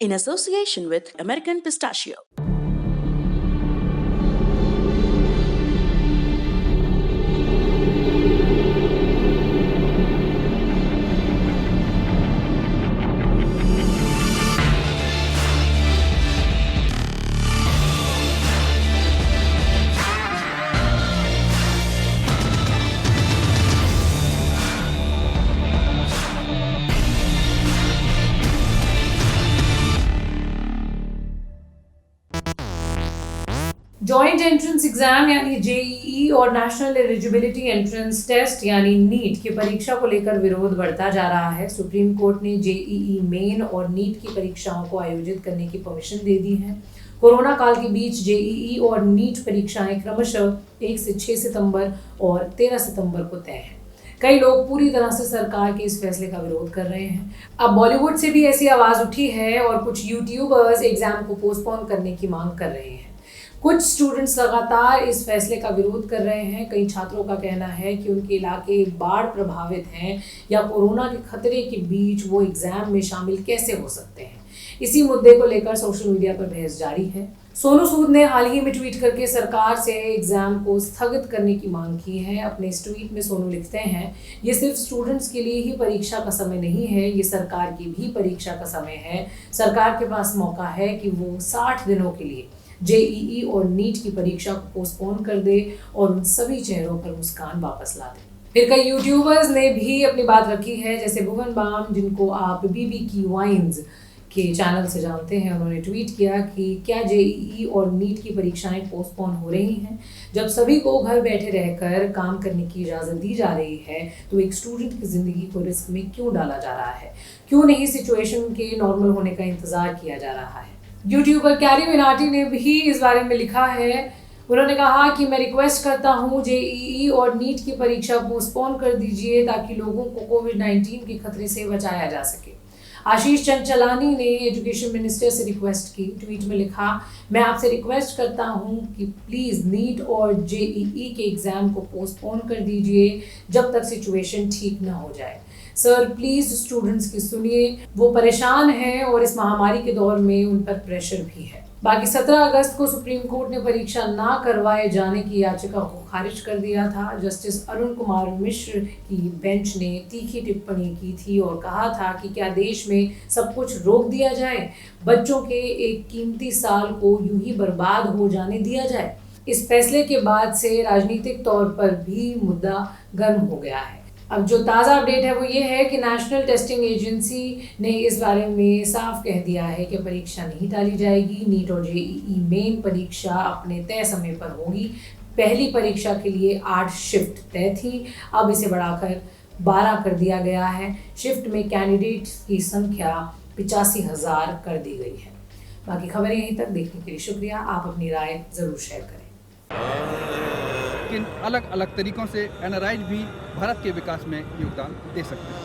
in association with American Pistachio. Joint entrance exam यानी JEE और national eligibility entrance test यानी NEET की परीक्षा को लेकर विरोध बढ़ता जा रहा है। सुप्रीम कोर्ट ने जेईई मेन और नीट की परीक्षाओं को आयोजित करने की परमिशन दे दी है। कोरोना काल के बीच जेईई और नीट परीक्षाएं क्रमशः 1 से 6 सितंबर और 13 सितंबर को तय है। कई लोग पूरी तरह से सरकार के इस फैसले का विरोध कर रहे हैं। अब बॉलीवुड से भी ऐसी आवाज उठी है और कुछ यूट्यूबर्स एग्जाम को पोस्टपोन करने की मांग कर रहे हैं। कुछ स्टूडेंट्स लगातार इस फैसले का विरोध कर रहे हैं। कई छात्रों का कहना है कि उनके इलाके बाढ़ प्रभावित हैं या कोरोना के खतरे के बीच वो एग्जाम में शामिल कैसे हो सकते हैं। इसी मुद्दे को लेकर सोशल मीडिया पर बहस जारी है। सोनू सूद ने हाल ही में ट्वीट करके सरकार से एग्जाम को स्थगित करने की मांग की है। अपने इस ट्वीट में सोनू लिखते हैं, ये सिर्फ स्टूडेंट्स के लिए ही परीक्षा का समय नहीं है, ये सरकार की भी परीक्षा का समय है। सरकार के पास मौका है कि वो 60 दिनों के लिए जेईई और नीट की परीक्षा को पोस्टपोन कर दे और उन सभी चेहरों पर मुस्कान वापस ला दे। फिर कई यूट्यूबर्स ने भी अपनी बात रखी है, जैसे भुवन बाम, जिनको आप बीबी की वाइन्स के चैनल से जानते हैं। उन्होंने ट्वीट किया कि क्या जेईई और नीट की परीक्षाएं पोस्टपोन हो रही हैं? जब सभी को घर बैठे रहकर काम करने की इजाज़त दी जा रही है तो एक स्टूडेंट की ज़िंदगी को रिस्क में क्यों डाला जा रहा है? क्यों नहीं सिचुएशन के नॉर्मल होने का इंतज़ार किया जा रहा है? यूट्यूबर कैरी मिनाटी ने भी इस बारे में लिखा है। उन्होंने कहा कि मैं रिक्वेस्ट करता हूं जेईई और नीट की परीक्षा पोस्टपोन कर दीजिए ताकि लोगों को कोविड-19 के खतरे से बचाया जा सके। आशीष चंचलानी ने एजुकेशन मिनिस्टर से रिक्वेस्ट की। ट्वीट में लिखा, मैं आपसे रिक्वेस्ट करता हूं कि प्लीज़ नीट और जेईई के एग्ज़ाम को पोस्टपोन कर दीजिए जब तक सिचुएशन ठीक ना हो जाए। सर प्लीज़ स्टूडेंट्स की सुनिए, वो परेशान हैं और इस महामारी के दौर में उन पर प्रेशर भी है। बाकी 17 अगस्त को सुप्रीम कोर्ट ने परीक्षा ना करवाए जाने की याचिका को खारिज कर दिया था। जस्टिस अरुण कुमार मिश्र की बेंच ने तीखी टिप्पणी की थी और कहा था कि क्या देश में सब कुछ रोक दिया जाए, बच्चों के एक कीमती साल को यूं ही बर्बाद हो जाने दिया जाए। इस फैसले के बाद से राजनीतिक तौर पर भी मुद्दा गर्म हो गया है। अब जो ताज़ा अपडेट है वो ये है कि नेशनल टेस्टिंग एजेंसी ने इस बारे में साफ कह दिया है कि परीक्षा नहीं टाली जाएगी। नीट और जेईई मेन परीक्षा अपने तय समय पर होगी। पहली परीक्षा के लिए 8 शिफ्ट तय थी, अब इसे बढ़ाकर 12 कर दिया गया है। शिफ्ट में कैंडिडेट्स की संख्या 85,000 कर दी गई है। बाकी खबरें यहीं तक। देखने के लिए शुक्रिया। आप अपनी राय ज़रूर शेयर करें। किन अलग अलग तरीकों से एनआरआई भी भारत के विकास में योगदान दे सकते हैं।